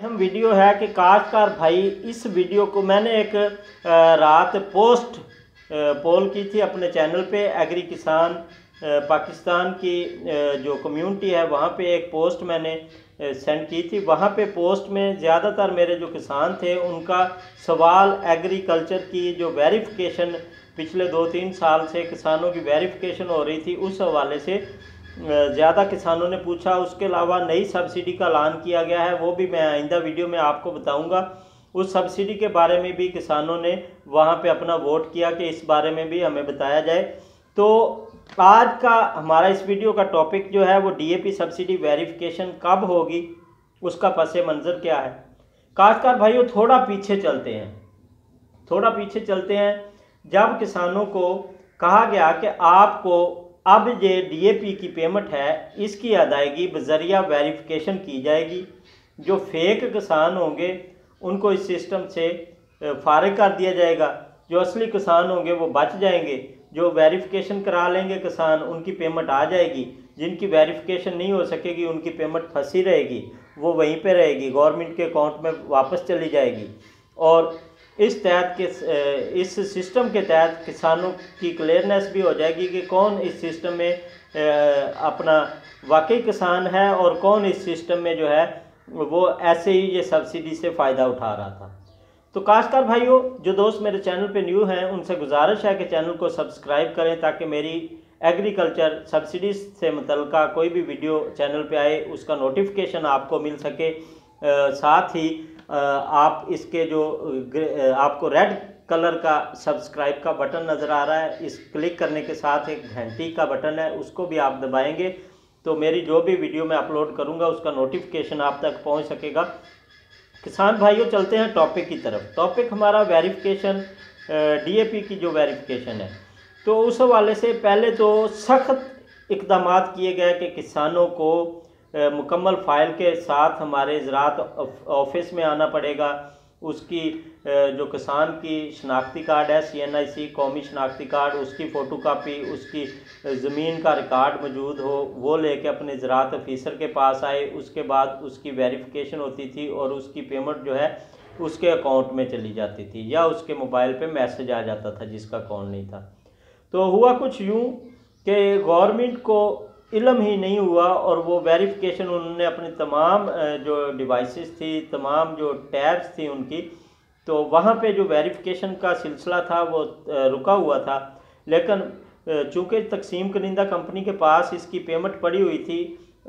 अहम वीडियो है कि काश्तकार भाई, इस वीडियो को मैंने एक रात पोस्ट पोल की थी अपने चैनल पे। एग्री किसान पाकिस्तान की जो कम्युनिटी है वहाँ पे एक पोस्ट मैंने सेंड की थी। वहाँ पे पोस्ट में ज़्यादातर मेरे जो किसान थे उनका सवाल एग्रीकल्चर की जो वेरिफिकेशन पिछले 2-3 साल से किसानों की वेरिफिकेशन हो रही थी उस हवाले से ज़्यादा किसानों ने पूछा। उसके अलावा नई सब्सिडी का ऐलान किया गया है, वो भी मैं आइंदा वीडियो में आपको बताऊंगा। उस सब्सिडी के बारे में भी किसानों ने वहाँ पे अपना वोट किया कि इस बारे में भी हमें बताया जाए। तो आज का हमारा इस वीडियो का टॉपिक जो है वो डीएपी सब्सिडी वेरिफिकेशन कब होगी, उसका पसे मंज़र क्या है। काश्तकार भाइयों, थोड़ा पीछे चलते हैं। जब किसानों को कहा गया कि आपको अब ये डीएपी की पेमेंट है इसकी अदायगी बजरिया वेरिफिकेशन की जाएगी। जो फेक किसान होंगे उनको इस सिस्टम से फारिग कर दिया जाएगा, जो असली किसान होंगे वो बच जाएंगे। जो वेरिफिकेशन करा लेंगे किसान उनकी पेमेंट आ जाएगी, जिनकी वेरिफिकेशन नहीं हो सकेगी उनकी पेमेंट फंसी रहेगी, वो वहीं पे रहेगी, गवर्नमेंट के अकाउंट में वापस चली जाएगी। और इस सिस्टम के तहत किसानों की क्लियरनेस भी हो जाएगी कि कौन इस सिस्टम में अपना वाकई किसान है और कौन इस सिस्टम में जो है वो ऐसे ही ये सब्सिडी से फ़ायदा उठा रहा था। तो काश्तकार भाइयों, जो दोस्त मेरे चैनल पे न्यू हैं उनसे गुजारिश है कि चैनल को सब्सक्राइब करें ताकि मेरी एग्रीकल्चर सब्सिडी से मुतल्लिका कोई भी वीडियो चैनल पे आए उसका नोटिफिकेशन आपको मिल सके। साथ ही आप इसके जो आपको रेड कलर का सब्सक्राइब का बटन नज़र आ रहा है, इस क्लिक करने के साथ एक घंटी का बटन है, उसको भी आप दबाएंगे तो मेरी जो भी वीडियो मैं अपलोड करूंगा उसका नोटिफिकेशन आप तक पहुंच सकेगा। किसान भाइयों, चलते हैं टॉपिक की तरफ। टॉपिक हमारा वेरिफिकेशन, डीएपी की जो वेरिफिकेशन है। तो उस हवाले से पहले तो सख्त इकदाम किए गए कि किसानों को मुकम्मल फ़ाइल के साथ हमारे ज़राअत ऑफिस में आना पड़ेगा। उसकी जो किसान की शनाख्ती कार्ड है CNIC कौमी शनाख्ती कार्ड, उसकी फ़ोटोकॉपी, उसकी ज़मीन का रिकॉर्ड मौजूद हो, वो लेके अपने ज़राअत ऑफिसर के पास आए। उसके बाद उसकी वेरिफिकेशन होती थी और उसकी पेमेंट जो है उसके अकाउंट में चली जाती थी या उसके मोबाइल पे मैसेज आ जाता था जिसका अकाउंट नहीं था। तो हुआ कुछ यूँ कि गवर्नमेंट को इल्म ही नहीं हुआ और वो वेरिफिकेशन उन्होंने अपनी तमाम जो डिवाइसेस थी, तमाम जो टैब्स थी उनकी, तो वहाँ पे जो वेरिफिकेशन का सिलसिला था वो रुका हुआ था। लेकिन चूँकि तकसीम कनिंदा कंपनी के पास इसकी पेमेंट पड़ी हुई थी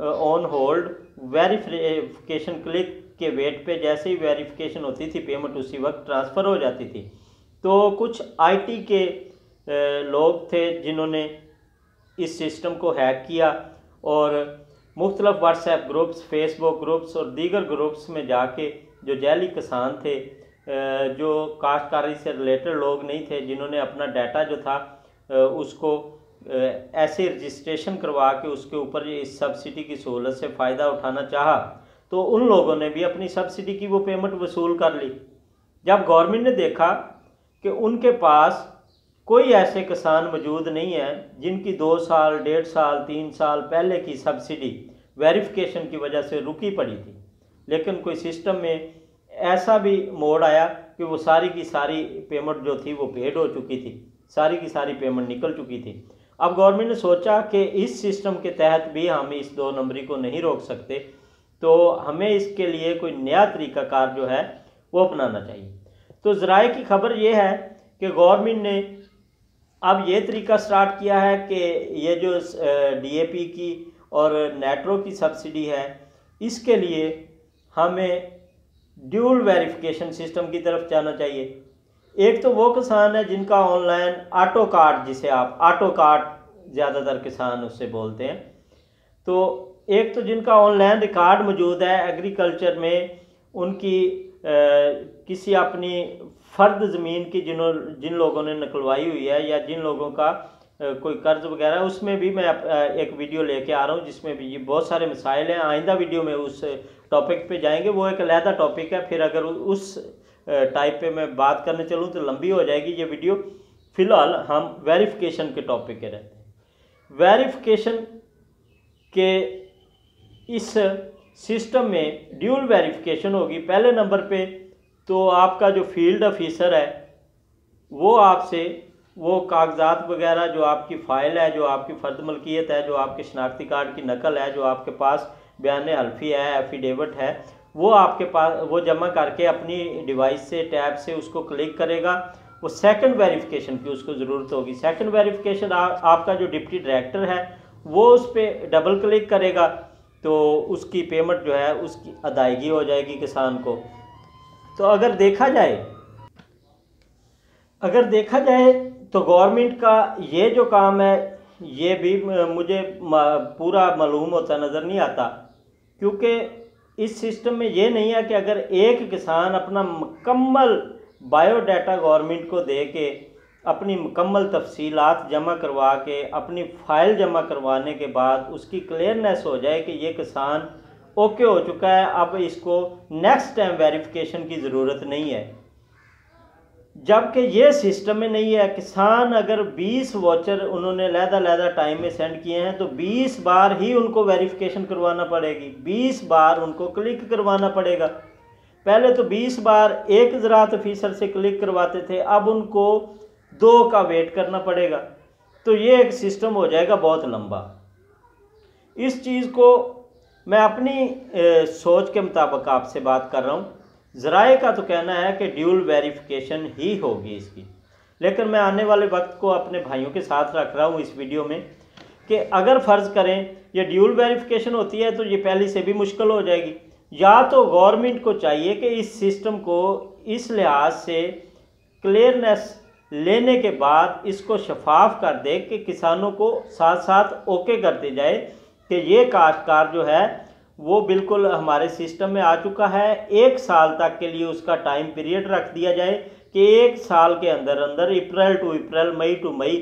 ऑन होल्ड, वेरिफिकेशन क्लिक के वेट पे, जैसे ही वेरिफिकेशन होती थी पेमेंट उसी वक्त ट्रांसफ़र हो जाती थी। तो कुछ IT के लोग थे जिन्होंने इस सिस्टम को हैक किया और मुख्तलिफ व्हाट्सएप ग्रुप्स, फेसबुक ग्रुप्स और दीगर ग्रुप्स में जाके जो जैली किसान थे, जो काश्तकारी से रिलेटेड लोग नहीं थे, जिन्होंने अपना डाटा जो था उसको ऐसे रजिस्ट्रेशन करवा के उसके ऊपर इस सब्सिडी की सहूलत से फ़ायदा उठाना चाहा, तो उन लोगों ने भी अपनी सब्सिडी की वो पेमेंट वसूल कर ली। जब गवर्नमेंट ने देखा कि उनके पास कोई ऐसे किसान मौजूद नहीं है जिनकी 2 साल, 1.5 साल, 3 साल पहले की सब्सिडी वेरिफिकेशन की वजह से रुकी पड़ी थी, लेकिन कोई सिस्टम में ऐसा भी मोड़ आया कि वो सारी की सारी पेमेंट जो थी वो पेड हो चुकी थी, सारी की सारी पेमेंट निकल चुकी थी। अब गवर्नमेंट ने सोचा कि इस सिस्टम के तहत भी हम इस 2 नंबरी को नहीं रोक सकते, तो हमें इसके लिए कोई नया तरीक़ाकार जो है वो अपनाना चाहिए। तो ज़राए की खबर ये है कि गवर्नमेंट ने अब ये तरीका स्टार्ट किया है कि ये जो डीएपी की और नेट्रो की सब्सिडी है, इसके लिए हमें ड्यूल वेरिफिकेशन सिस्टम की तरफ जाना चाहिए। एक तो वो किसान है जिनका ऑनलाइन ऑटो कार्ड, जिसे आप ऑटो कार्ड ज़्यादातर किसान उससे बोलते हैं, तो एक तो जिनका ऑनलाइन रिकॉर्ड मौजूद है एग्रीकल्चर में, उनकी किसी अपनी फ़र्द ज़मीन की जिन लोगों ने निकलवाई हुई है या जिन लोगों का कोई कर्ज वगैरह, उसमें भी मैं एक वीडियो लेके आ रहा हूँ जिसमें भी ये बहुत सारे मसाइल हैं। आइंदा वीडियो में उस टॉपिक पे जाएंगे, वो एक अलहदा टॉपिक है। फिर अगर उस टाइप पे मैं बात करने चलूँ तो लंबी हो जाएगी ये वीडियो। फ़िलहाल हम वेरिफिकेशन के टॉपिक के रहते हैं। वेरिफिकेशन के इस सिस्टम में ड्यूल वेरिफिकेशन होगी। पहले नंबर पे तो आपका जो फील्ड ऑफिसर है वो आपसे वो कागजात वगैरह, जो आपकी फ़ाइल है, जो आपकी फ़र्द मलकियत है, जो आपके शनाख्ती कार्ड की नकल है, जो आपके पास बयान हल्फी है, एफिडेविट है, वो आपके पास वो जमा करके अपनी डिवाइस से टैब से उसको क्लिक करेगा। वो सेकंड वेरिफिकेशन की उसको ज़रूरत होगी। सेकंड वेरिफिकेशन आपका जो डिप्टी डायरेक्टर है वो उस पर डबल क्लिक करेगा तो उसकी पेमेंट जो है उसकी अदायगी हो जाएगी किसान को। तो अगर देखा जाए तो गवर्नमेंट का ये जो काम है ये भी मुझे पूरा मालूम होता नज़र नहीं आता, क्योंकि इस सिस्टम में ये नहीं है कि अगर एक किसान अपना मुकम्मल बायोडाटा गवर्नमेंट को दे के अपनी मुकम्मल तफसीलात जमा करवा के अपनी फ़ाइल जमा करवाने के बाद उसकी क्लियरनेस हो जाए कि ये किसान ओके हो चुका है, अब इसको नेक्स्ट टाइम वेरिफिकेशन की ज़रूरत नहीं है। जबकि ये सिस्टम में नहीं है। किसान अगर 20 वाचर उन्होंने लहदा टाइम में सेंड किए हैं तो 20 बार ही उनको वेरिफिकेशन करवाना पड़ेगी, 20 बार उनको क्लिक करवाना पड़ेगा। पहले तो 20 बार एक ज़राअत ऑफिसर से क्लिक करवाते थे, अब उनको 2 का वेट करना पड़ेगा। तो ये एक सिस्टम हो जाएगा बहुत लंबा। इस चीज़ को मैं अपनी सोच के मुताबिक आपसे बात कर रहा हूँ। ज़राए का तो कहना है कि ड्यूल वेरिफिकेशन ही होगी इसकी, लेकिन मैं आने वाले वक्त को अपने भाइयों के साथ रख रहा हूँ इस वीडियो में कि अगर फ़र्ज़ करें ये ड्यूल वेरिफिकेशन होती है तो ये पहले से भी मुश्किल हो जाएगी। या तो गवर्नमेंट को चाहिए कि इस सिस्टम को इस लिहाज से क्लियरनेस लेने के बाद इसको शफाफ कर दे कि किसानों को साथ साथ ओके करते जाए कि ये काश्तकार जो है वो बिल्कुल हमारे सिस्टम में आ चुका है। 1 साल तक के लिए उसका टाइम पीरियड रख दिया जाए कि 1 साल के अंदर अंदर अप्रैल टू अप्रैल, मई टू मई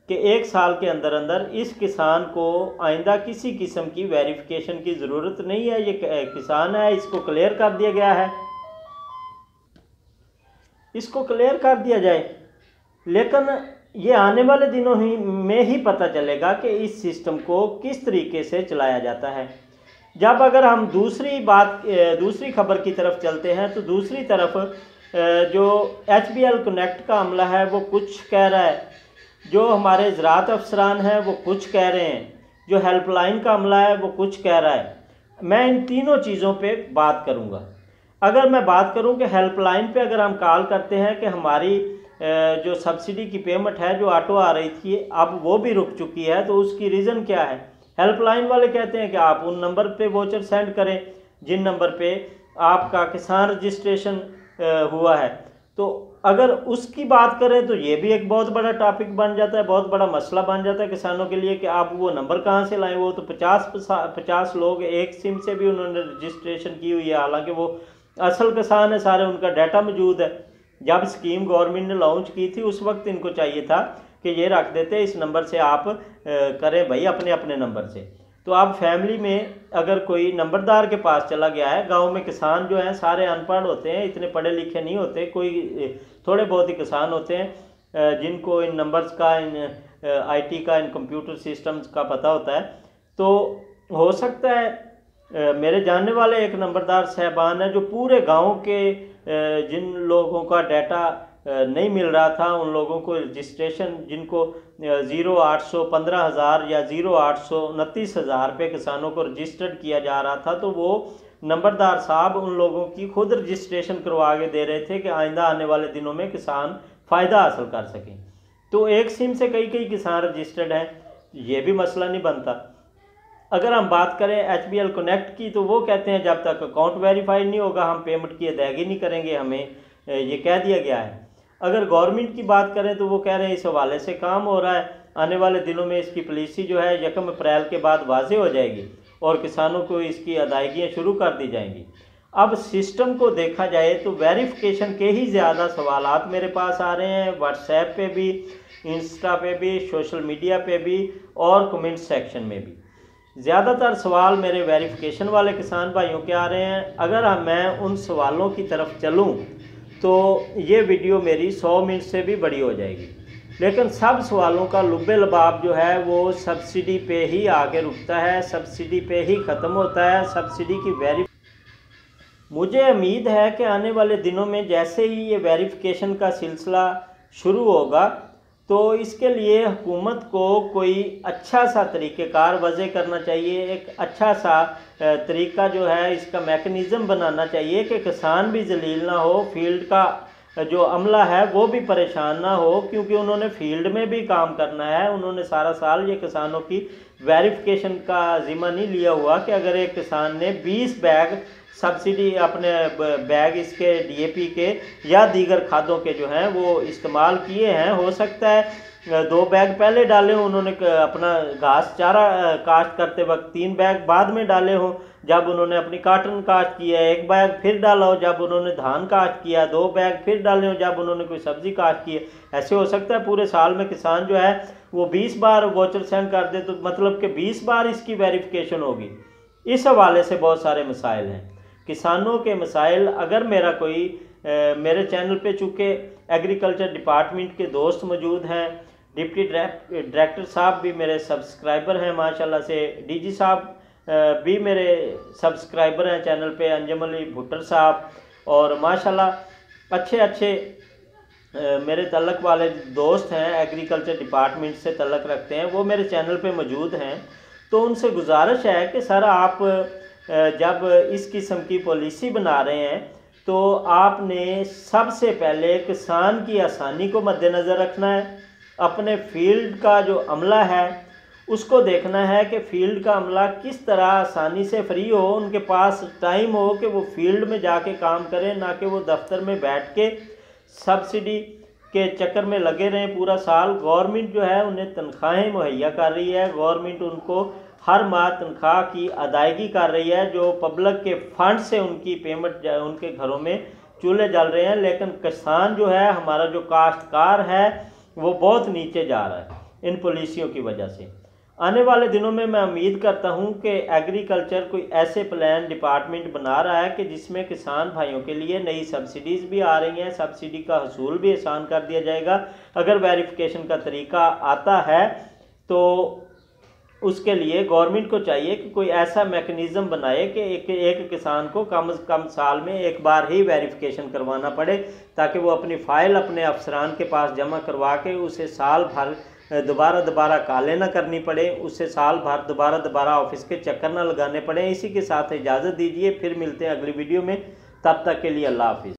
के 1 साल के अंदर अंदर इस किसान को आइंदा किसी किस्म की वेरिफिकेशन की ज़रूरत नहीं है। ये किसान है, इसको क्लियर कर दिया गया है, इसको क्लियर कर दिया जाए। लेकिन ये आने वाले दिनों में ही पता चलेगा कि इस सिस्टम को किस तरीके से चलाया जाता है। जब अगर हम दूसरी खबर की तरफ चलते हैं तो दूसरी तरफ जो HBL कनेक्ट का अमला है वो कुछ कह रहा है, जो हमारे ज़राअत अफसरान हैं वो कुछ कह रहे हैं, जो हेल्पलाइन का अमला है वो कुछ कह रहा है। मैं इन तीनों चीज़ों पे बात करूँगा। अगर मैं बात करूँ कि हेल्पलाइन पे अगर हम कॉल करते हैं कि हमारी जो सब्सिडी की पेमेंट है जो ऑटो आ रही थी अब वो भी रुक चुकी है, तो उसकी रीज़न क्या है। हेल्पलाइन वाले कहते हैं कि आप उन नंबर पे वोचर सेंड करें जिन नंबर पे आपका किसान रजिस्ट्रेशन हुआ है। तो अगर उसकी बात करें तो ये भी एक बहुत बड़ा टॉपिक बन जाता है, बहुत बड़ा मसला बन जाता है किसानों के लिए कि आप वो नंबर कहाँ से लाएं। वो तो 50 लोग एक सिम से भी उन्होंने रजिस्ट्रेशन की हुई है, हालांकि वो असल किसान है, सारे उनका डाटा मौजूद है। जब स्कीम गवर्नमेंट ने लॉन्च की थी उस वक्त इनको चाहिए था कि ये रख देते इस नंबर से आप करें भाई अपने अपने नंबर से। तो अब फैमिली में अगर कोई नंबरदार के पास चला गया है, गांव में किसान जो हैं सारे अनपढ़ होते हैं, इतने पढ़े लिखे नहीं होते, कोई थोड़े बहुत ही किसान होते हैं जिनको इन नंबर्स का, इन IT का, इन कंप्यूटर सिस्टम्स का पता होता है। तो हो सकता है मेरे जानने वाले एक नंबरदार साहबान है जो पूरे गाँव के जिन लोगों का डाटा नहीं मिल रहा था उन लोगों को रजिस्ट्रेशन, जिनको 0800 15,000 या 0800 29,000 पे किसानों को रजिस्टर्ड किया जा रहा था, तो वो नंबरदार साहब उन लोगों की खुद रजिस्ट्रेशन करवा के दे रहे थे कि आइंदा आने वाले दिनों में किसान फ़ायदा हासिल कर सकें। तो एक सिम से कई किसान रजिस्टर्ड हैं, ये भी मसला नहीं बनता। अगर हम बात करें HBL कनेक्ट की तो वो कहते हैं जब तक अकाउंट वेरीफाइड नहीं होगा हम पेमेंट की अदायगी नहीं करेंगे, हमें ये कह दिया गया है। अगर गवर्नमेंट की बात करें तो वो कह रहे हैं इस हवाले से काम हो रहा है, आने वाले दिनों में इसकी पॉलिसी जो है 1 अप्रैल के बाद वाज़े हो जाएगी और किसानों को इसकी अदायगियाँ शुरू कर दी जाएंगी। अब सिस्टम को देखा जाए तो वेरिफिकेशन के ही ज़्यादा सवालात मेरे पास आ रहे हैं, व्हाट्सएप पे भी, इंस्टा पे भी, सोशल मीडिया पे भी और कमेंट सेक्शन में भी। ज़्यादातर सवाल मेरे वेरिफिकेशन वाले किसान भाइयों के आ रहे हैं। अगर मैं उन सवालों की तरफ चलूँ तो ये वीडियो मेरी 100 मिनट से भी बड़ी हो जाएगी। लेकिन सब सवालों का लुब्बे लबाब जो है वो सब्सिडी पे ही आके रुकता है, सब्सिडी पे ही ख़त्म होता है। सब्सिडी की मुझे उम्मीद है कि आने वाले दिनों में जैसे ही ये वेरिफिकेशन का सिलसिला शुरू होगा तो इसके लिए हुकूमत को कोई अच्छा सा तरीक़ेकार वज़े करना चाहिए, एक अच्छा सा तरीका जो है इसका मेकनिज़म बनाना चाहिए कि किसान भी जलील ना हो, फील्ड का जो अमला है वो भी परेशान ना हो, क्योंकि उन्होंने फील्ड में भी काम करना है। उन्होंने सारा साल ये किसानों की वेरिफिकेशन का ज़िम्मा नहीं लिया हुआ कि अगर एक किसान ने 20 बैग सब्सिडी अपने बैग इसके डीएपी के या दीगर खादों के जो हैं वो इस्तेमाल किए हैं, हो सकता है 2 बैग पहले डाले हों उन्होंने अपना घास चारा काश्त करते वक्त, 3 बैग बाद में डाले हों जब उन्होंने अपनी काटन काश्त किया, 1 बैग फिर डाला हो जब उन्होंने धान काश्त किया, 2 बैग फिर डाले हो जब उन्होंने कोई सब्ज़ी काश्त की है। ऐसे हो सकता है पूरे साल में किसान जो है वो 20 बार वोचर सेंड कर दे, तो मतलब कि 20 बार इसकी वेरिफिकेशन होगी। इस हवाले से बहुत सारे मसाइल हैं, किसानों के मसाइल। अगर मेरा कोई मेरे चैनल पे चूँकि एग्रीकल्चर डिपार्टमेंट के दोस्त मौजूद हैं, डिप्टी डायरेक्टर साहब भी मेरे सब्सक्राइबर हैं माशाल्लाह से, डीजी साहब भी मेरे सब्सक्राइबर हैं चैनल पे, अंजम अली भुट्टर साहब, और माशाल्लाह अच्छे मेरे तल्लक वाले दोस्त हैं, एग्रीकल्चर डिपार्टमेंट से तल्लक रखते हैं, वो मेरे चैनल पे मौजूद हैं। तो उनसे गुजारिश है कि सर आप जब इस किस्म की पॉलिसी बना रहे हैं तो आपने सबसे पहले किसान की आसानी को मद्देनज़र रखना है। अपने फील्ड का जो अमला है उसको देखना है कि फील्ड का अमला किस तरह आसानी से फ्री हो, उनके पास टाइम हो कि वो फील्ड में जाके काम करें, ना कि वो दफ्तर में बैठ के सब्सिडी के चक्कर में लगे रहें पूरा साल। गवर्नमेंट जो है उन्हें तनख्वाहें मुहैया कर रही है, गवर्नमेंट उनको हर माह तनख्वाह की अदायगी कर रही है, जो पब्लिक के फंड से उनकी पेमेंट उनके घरों में चूल्हे जल रहे हैं। लेकिन किसान जो है, हमारा जो काश्तकार है, वो बहुत नीचे जा रहा है इन पॉलिसियों की वजह से। आने वाले दिनों में मैं उम्मीद करता हूं कि एग्रीकल्चर कोई ऐसे प्लान डिपार्टमेंट बना रहा है कि जिसमें किसान भाइयों के लिए नई सब्सिडीज़ भी आ रही हैं, सब्सिडी का हसूल भी आसान कर दिया जाएगा। अगर वेरिफिकेशन का तरीका आता है तो उसके लिए गवर्नमेंट को चाहिए कि कोई ऐसा मैकेनिज़्म बनाए कि एक किसान को कम से कम साल में एक बार ही वेरिफिकेशन करवाना पड़े, ताकि वो अपनी फ़ाइल अपने अफसरान के पास जमा करवा के उसे साल भर दोबारा काले ना करनी पड़े, उससे साल भर दोबारा ऑफिस के चक्कर ना लगाने पड़े। इसी के साथ इजाज़त दीजिए, फिर मिलते हैं अगली वीडियो में, तब तक के लिए अल्लाह हाफिज़।